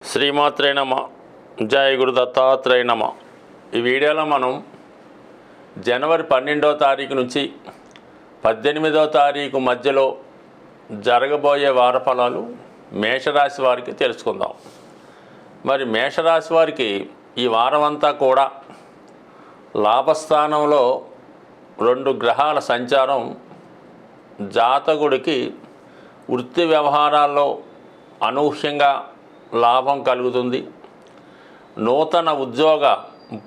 శ్రీమాత్రే నమ. జయ గురు దత్తాత్రేయ నమ. ఈ వీడియోలో మనం జనవరి 12వ తారీఖు నుంచి 18వ తారీఖు మధ్యలో జరగబోయే వార ఫలాలు మేషరాశి వారికి తెలుసుకుందాం. మరి మేషరాశి వారికి ఈ వారం అంతా కూడా లాభస్థానంలో 2 గ్రహాల సంచారం జాతకుడికి వృత్తి వ్యవహారాల్లో అనూహ్యంగా లాభం కలుగుతుంది. నూతన ఉద్యోగ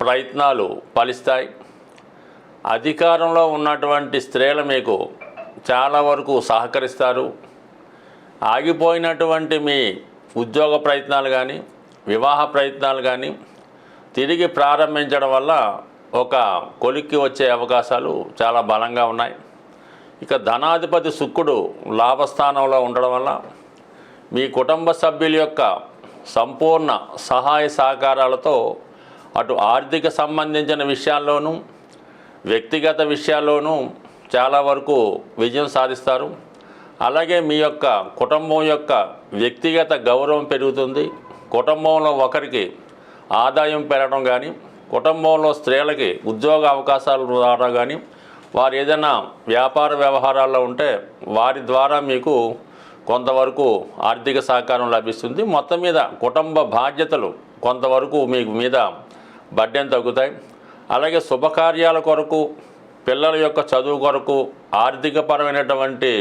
ప్రయత్నాలు ఫలిస్తాయి. అధికారంలో ఉన్నటువంటి స్త్రీలు మీకు చాలా వరకు సహకరిస్తారు. ఆగిపోయినటువంటి మీ ఉద్యోగ ప్రయత్నాలు కానీ వివాహ ప్రయత్నాలు కానీ తిరిగి ప్రారంభించడం వల్ల ఒక కొలిక్కి వచ్చే అవకాశాలు చాలా బలంగా ఉన్నాయి. ఇక ధనాధిపతి శుక్రుడు లాభస్థానంలో ఉండడం వల్ల మీ కుటుంబ సభ్యుల యొక్క సంపూర్ణ సహాయ సహకారాలతో అటు ఆర్థిక సంబంధించిన విషయాల్లోనూ వ్యక్తిగత విషయాల్లోనూ చాలా వరకు విజయం సాధిస్తారు. అలాగే మీ యొక్క కుటుంబం యొక్క వ్యక్తిగత గౌరవం పెరుగుతుంది. కుటుంబంలో ఒకరికి ఆదాయం పెరగడం కానీ, కుటుంబంలో స్త్రీలకి ఉద్యోగ అవకాశాలు రావడం కానీ, వారు ఏదైనా వ్యాపార వ్యవహారాల్లో ఉంటే వారి ద్వారా మీకు కొంతవరకు ఆర్థిక సహకారం లభిస్తుంది. మొత్తం మీద కుటుంబ బాధ్యతలు కొంతవరకు మీకు మీద బడ్డెం తగ్గుతాయి. అలాగే శుభకార్యాల కొరకు, పిల్లల యొక్క చదువు కొరకు, ఆర్థికపరమైనటువంటి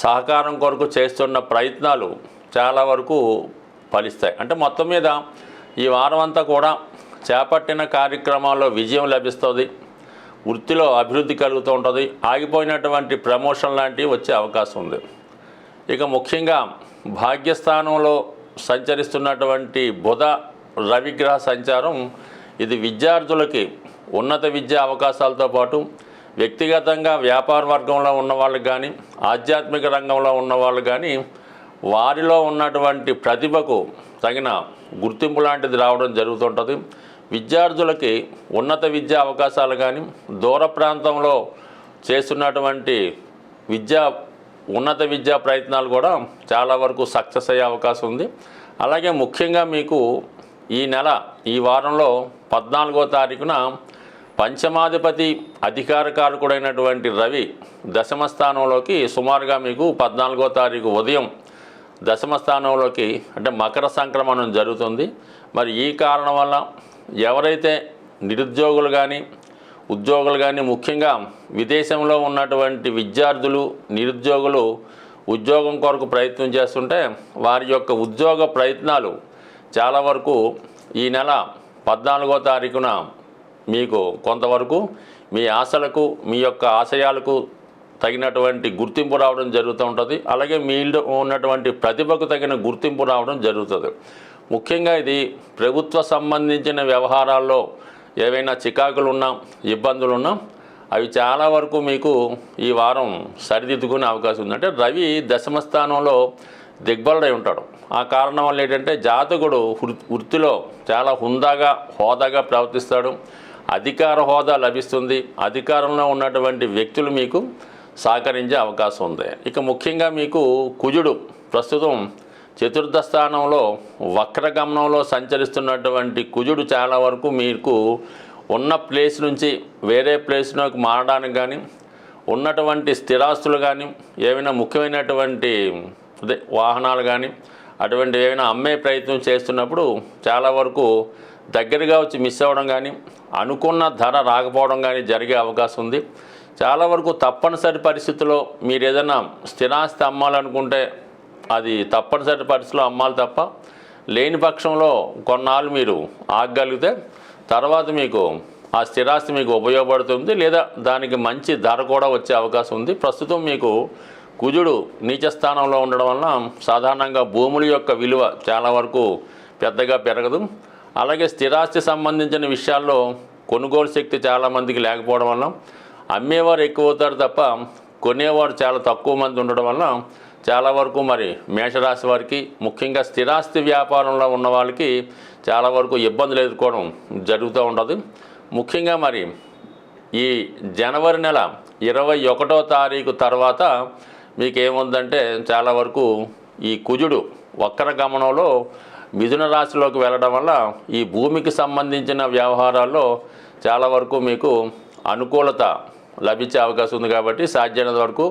సహకారం కొరకు చేస్తున్న ప్రయత్నాలు చాలా వరకు ఫలిస్తాయి. అంటే మొత్తం మీద ఈ వారం అంతా కూడా చేపట్టిన కార్యక్రమాల్లో విజయం లభిస్తుంది. వృత్తిలో అభివృద్ధి కలుగుతూ ఉంటుంది. ఆగిపోయినటువంటి ప్రమోషన్ లాంటివి వచ్చే అవకాశం ఉంది. ఇక ముఖ్యంగా భాగ్యస్థానంలో సంచరిస్తున్నటువంటి బుధ రవిగ్రహ సంచారం ఇది విద్యార్థులకి ఉన్నత విద్యా అవకాశాలతో పాటు వ్యక్తిగతంగా వ్యాపార వర్గంలో ఉన్న వాళ్ళకి కానీ, ఆధ్యాత్మిక రంగంలో ఉన్న వాళ్ళు కానీ వారిలో ఉన్నటువంటి ప్రతిభకు తగిన గుర్తింపు లాంటిది రావడం జరుగుతుంటుంది. విద్యార్థులకి ఉన్నత విద్యా అవకాశాలు కానీ, దూర ప్రాంతంలో చేస్తున్నటువంటి ఉన్నత విద్యా ప్రయత్నాలు కూడా చాలా వరకు సక్సెస్ అయ్యే అవకాశం ఉంది. అలాగే ముఖ్యంగా మీకు ఈ వారంలో 14వ తారీఖున పంచమాధిపతి అధికారకారకుడైనటువంటి రవి దశమ స్థానంలోకి సుమారుగా మీకు 14వ తారీఖు ఉదయం దశమ స్థానంలోకి అంటే మకర సంక్రమణం జరుగుతుంది. మరి ఈ కారణం వల్ల ఎవరైతే నిరుద్యోగులు కానీ ఉద్యోగులు కానీ, ముఖ్యంగా విదేశంలో ఉన్నటువంటి విద్యార్థులు నిరుద్యోగులు ఉద్యోగం కొరకు ప్రయత్నం చేస్తుంటే వారి యొక్క ఉద్యోగ ప్రయత్నాలు చాలా వరకు ఈ నెల 14వ తారీఖున మీకు కొంతవరకు మీ ఆశలకు, మీ యొక్క ఆశయాలకు తగినటువంటి గుర్తింపు రావడం జరుగుతూ ఉంటుంది. అలాగే మీలో ఉన్నటువంటి ప్రతిభకు తగిన గుర్తింపు రావడం జరుగుతుంది. ముఖ్యంగా ఇది ప్రభుత్వ సంబంధించిన వ్యవహారాల్లో ఏవైనా చికాకులు ఉన్నా, ఇబ్బందులు ఉన్నా అవి చాలా వరకు మీకు ఈ వారం సరిదిద్దుకునే అవకాశం ఉంది. అంటే రవి దశమ స్థానంలో దిగ్బలుడై ఉంటాడు. ఆ కారణం వల్ల ఏంటంటే జాతకుడు వృత్తిలో చాలా హోదాగా ప్రవర్తిస్తాడు. అధికార హోదా లభిస్తుంది. అధికారంలో ఉన్నటువంటి వ్యక్తులు మీకు సహకరించే అవకాశం ఉంది. ఇక ముఖ్యంగా మీకు కుజుడు ప్రస్తుతం చతుర్థ స్థానంలో వక్రగమనంలో సంచరిస్తున్నటువంటి కుజుడు చాలా వరకు మీకు ఉన్న ప్లేస్ నుంచి వేరే ప్లేస్లోకి మారడానికి కానీ, ఉన్నటువంటి స్థిరాస్తులు కానీ, ఏమైనా ముఖ్యమైనటువంటి వాహనాలు కానీ అటువంటి ఏమైనా అమ్మే ప్రయత్నం చేస్తున్నప్పుడు చాలా వరకు దగ్గరగా వచ్చి మిస్ అవ్వడం కానీ, అనుకున్న ధర రాకపోవడం కానీ జరిగే అవకాశం ఉంది. చాలా వరకు తప్పనిసరి పరిస్థితుల్లో మీరు ఏదైనా స్థిరాస్తి అమ్మాలనుకుంటే అది తప్పనిసరి పరిస్థితిలో అమ్మాలి తప్ప, లేని పక్షంలో కొన్నాళ్ళు మీరు ఆగగలిగితే తర్వాత మీకు ఆ స్థిరాస్తి మీకు ఉపయోగపడుతుంది, లేదా దానికి మంచి ధర కూడా వచ్చే అవకాశం ఉంది. ప్రస్తుతం మీకు కుజుడు నీచ స్థానంలో ఉండడం వలన సాధారణంగా భూముల యొక్క విలువ చాలా వరకు పెద్దగా పెరగదు. అలాగే స్థిరాస్తి సంబంధించిన విషయాల్లో కొనుగోలు శక్తి చాలామందికి లేకపోవడం వల్ల అమ్మేవారు ఎక్కువ అవుతారు తప్ప కొనేవారు చాలా తక్కువ మంది ఉండడం వల్ల చాలా వరకు మరి మేషరాశి వారికి, ముఖ్యంగా స్థిరాస్తి వ్యాపారంలో ఉన్న వాళ్ళకి చాలా వరకు ఇబ్బందులు ఎదుర్కోవడం జరుగుతూ ఉంటుంది. ముఖ్యంగా మరి ఈ జనవరి నెల 21వ తారీఖు తర్వాత మీకేముందంటే చాలా వరకు ఈ కుజుడు వక్ర గమనంలో మిథున రాశిలోకి వెళ్ళడం వల్ల ఈ భూమికి సంబంధించిన వ్యవహారాల్లో చాలా వరకు మీకు అనుకూలత లభించే అవకాశం ఉంది. కాబట్టి సాధ్యమైనంత వరకు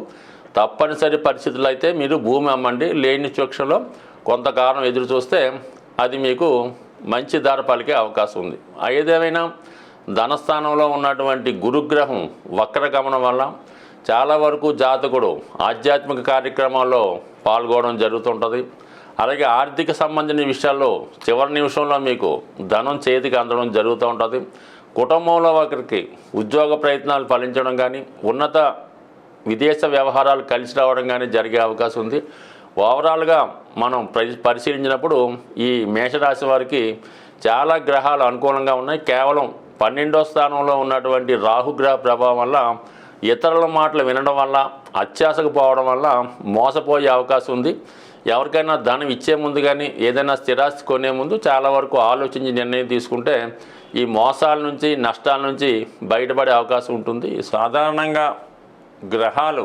తప్పనిసరి పరిస్థితులు అయితే మీరు భూమి అమ్మండి. లేని పక్షంలో కొంతకాలం ఎదురు చూస్తే అది మీకు మంచి ధర పలికే అవకాశం ఉంది. ఏదేమైనా ధనస్థానంలో ఉన్నటువంటి గురుగ్రహం వక్రగమనం వల్ల చాలా వరకు జాతకుడు ఆధ్యాత్మిక కార్యక్రమాల్లో పాల్గొనడం జరుగుతుంటుంది. అలాగే ఆర్థిక సంబంధించిన విషయాల్లో చివరి నిమిషంలో మీకు ధనం చేతికి అందడం జరుగుతూ ఉంటుంది. కుటుంబంలో ఒకరికి ఉద్యోగ ప్రయత్నాలు ఫలించడం కానీ ఉన్నత విదేశ వ్యవహారాలు కలిసి రావడం కానీ జరిగే అవకాశం ఉంది. ఓవరాల్గా మనం పరిశీలించినప్పుడు ఈ మేషరాశి వారికి చాలా గ్రహాలు అనుకూలంగా ఉన్నాయి. కేవలం 12వ స్థానంలో ఉన్నటువంటి రాహుగ్రహ ప్రభావం వల్ల ఇతరుల మాటలు వినడం వల్ల అత్యాశకు పోవడం వల్ల మోసపోయే అవకాశం ఉంది. ఎవరికైనా ధనం ఇచ్చే ముందు కానీ ఏదైనా స్థిరాస్తి కొనే ముందు చాలా వరకు ఆలోచించి నిర్ణయం తీసుకుంటే ఈ మోసాల నుంచి నష్టాల నుంచి బయటపడే అవకాశం ఉంటుంది. సాధారణంగా గ్రహాలు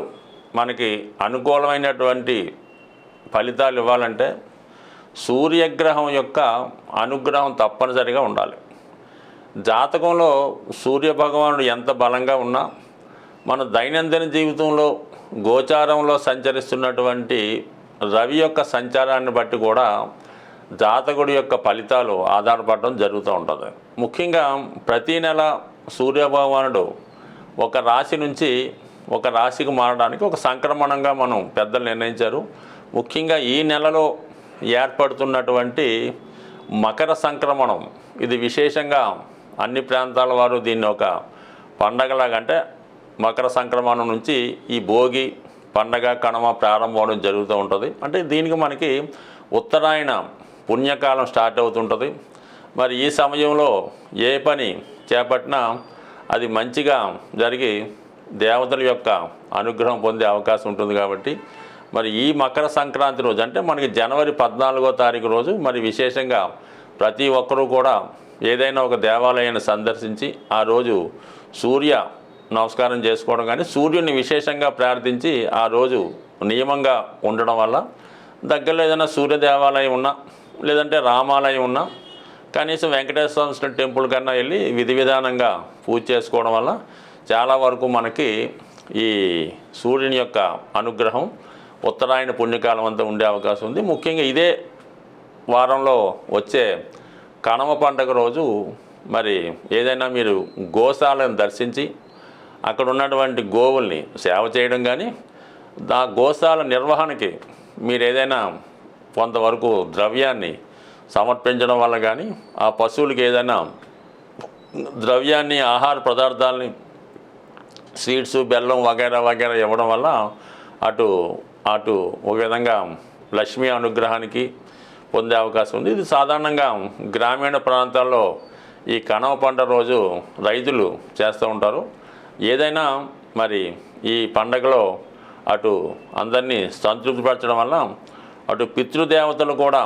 మనకి అనుకూలమైనటువంటి ఫలితాలు ఇవ్వాలంటే సూర్యగ్రహం యొక్క అనుగ్రహం తప్పనిసరిగా ఉండాలి. జాతకంలో సూర్యభగవానుడు ఎంత బలంగా ఉన్నా మన దైనందిన జీవితంలో గోచారంలో సంచరిస్తున్నటువంటి రవి యొక్క సంచారాన్ని బట్టి కూడా జాతకుడి యొక్క ఫలితాలు ఆధారపడడం జరుగుతూ ఉంటుంది. ముఖ్యంగా ప్రతీ నెల సూర్యభగవానుడు ఒక రాశి నుంచి ఒక రాశికి మారడానికి ఒక సంక్రమణంగా మనం పెద్దలు నిర్ణయించారు. ముఖ్యంగా ఈ నెలలో ఏర్పడుతున్నటువంటి మకర సంక్రమణం ఇది విశేషంగా అన్ని ప్రాంతాల వారు దీన్ని ఒక పండగలాగా, అంటే మకర సంక్రమణం నుంచి ఈ భోగి పండగ కనుమ ప్రారంభం అవడం జరుగుతూ ఉంటుంది. అంటే దీనికి మనకి ఉత్తరాయణ పుణ్యకాలం స్టార్ట్ అవుతుంటుంది. మరి ఈ సమయంలో ఏ పని చేపట్టినా అది మంచిగా జరిగి దేవతల యొక్క అనుగ్రహం పొందే అవకాశం ఉంటుంది. కాబట్టి మరి ఈ మకర సంక్రాంతి రోజు అంటే మనకి జనవరి 14వ తారీఖు రోజు మరి విశేషంగా ప్రతి ఒక్కరూ కూడా ఏదైనా ఒక దేవాలయాన్ని సందర్శించి ఆ రోజు సూర్య నమస్కారం చేసుకోవడం కానీ సూర్యుని విశేషంగా ప్రార్థించి ఆ రోజు నియమంగా ఉండడం వల్ల దగ్గరలో ఏదైనా సూర్య దేవాలయం ఉన్నా లేదంటే రామాలయం ఉన్నా కనీసం వెంకటేశ్వర స్వామి టెంపుల్ కన్నా వెళ్ళి విధి విధానంగా పూజ చేసుకోవడం వల్ల చాలా వరకు మనకి ఈ సూర్యుని యొక్క అనుగ్రహం ఉత్తరాయణ పుణ్యకాలం అంతా ఉండే అవకాశం ఉంది. ముఖ్యంగా ఇదే వారంలో వచ్చే కనుమ పండుగ రోజు మరి ఏదైనా మీరు గోశాలను దర్శించి అక్కడ ఉన్నటువంటి గోవుల్ని సేవ చేయడం కానీ ఆ గోశాల నిర్వహణకి మీరు ఏదైనా కొంతవరకు ద్రవ్యాన్ని సమర్పించడం వల్ల కానీ ఆ పశువులకి ఏదైనా ద్రవ్యాన్ని ఆహార పదార్థాలని స్వీట్స్ బెల్లం వగైరా వగైరా ఇవ్వడం వల్ల అటు ఒక విధంగా లక్ష్మీ అనుగ్రహానికి పొందే అవకాశం ఉంది. ఇది సాధారణంగా గ్రామీణ ప్రాంతాల్లో ఈ కనుమ పండుగ రోజు రైతులు చేస్తూ ఉంటారు. ఏదైనా మరి ఈ పండగలో అటు అందరినీ సంతృప్తిపరచడం వల్ల అటు పితృదేవతలు కూడా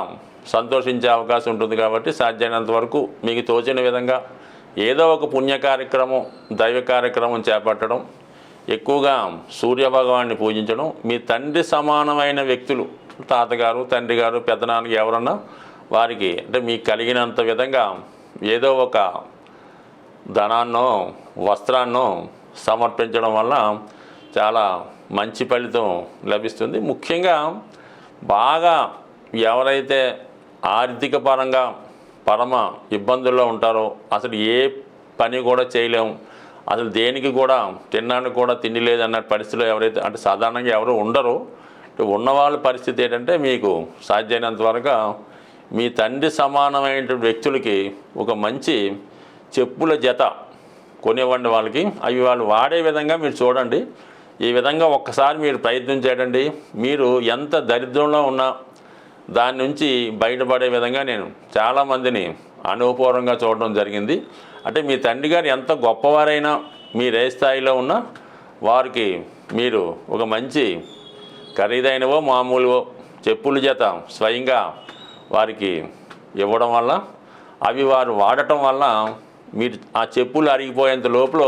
సంతోషించే అవకాశం ఉంటుంది. కాబట్టి సాధ్యమైనంత వరకు మీకు తోచిన విధంగా ఏదో ఒక పుణ్య కార్యక్రమం దైవ కార్యక్రమం చేపట్టడం, ఎక్కువగా సూర్యభగవాన్ని పూజించడం, మీ తండ్రి సమానమైన వ్యక్తులు తాతగారు తండ్రి గారు పెద్దనాన్నకి ఎవరన్నా వారికి అంటే మీకు కలిగినంత విధంగా ఏదో ఒక ధనాన్నో వస్త్రాన్నో సమర్పించడం వల్ల చాలా మంచి ఫలితం లభిస్తుంది. ముఖ్యంగా బాగా ఎవరైతే ఆర్థిక పరంగా పరమ ఇబ్బందుల్లో ఉంటారో అసలు ఏ పని కూడా చేయలేము, అసలు దేనికి కూడా తినడానికి కూడా తిండి లేదన్న పరిస్థితిలో ఎవరైతే అంటే సాధారణంగా ఎవరు ఉండరు. ఉన్నవాళ్ళ పరిస్థితి ఏంటంటే మీకు సాధ్యమైనంత వరకు మీ తండ్రి సమానమైన వ్యక్తులకి ఒక మంచి చెప్పుల జత కొనివ్వండి వాళ్ళకి. అవి వాళ్ళు వాడే విధంగా మీరు చూడండి. ఈ విధంగా ఒక్కసారి మీరు ప్రయత్నం చేయండి. మీరు ఎంత దరిద్రంలో ఉన్నా దాని నుంచి బయటపడే విధంగా నేను చాలామందిని అనుభవపూర్వకంగా చూడడం జరిగింది. అంటే మీ తండ్రి గారు ఎంత గొప్పవారైనా మీరు ఏ స్థాయిలో ఉన్నా వారికి మీరు ఒక మంచి ఖరీదైనవో మామూలువో చెప్పుల జత స్వయంగా వారికి ఇవ్వడం వల్ల అవి వారు వాడటం వల్ల మీరు ఆ చెప్పులు అరిగిపోయేంత లోపల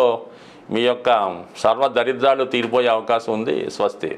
మీ యొక్క సర్వ దరిద్రాలు తీరిపోయే అవకాశం ఉంది. స్వస్తి.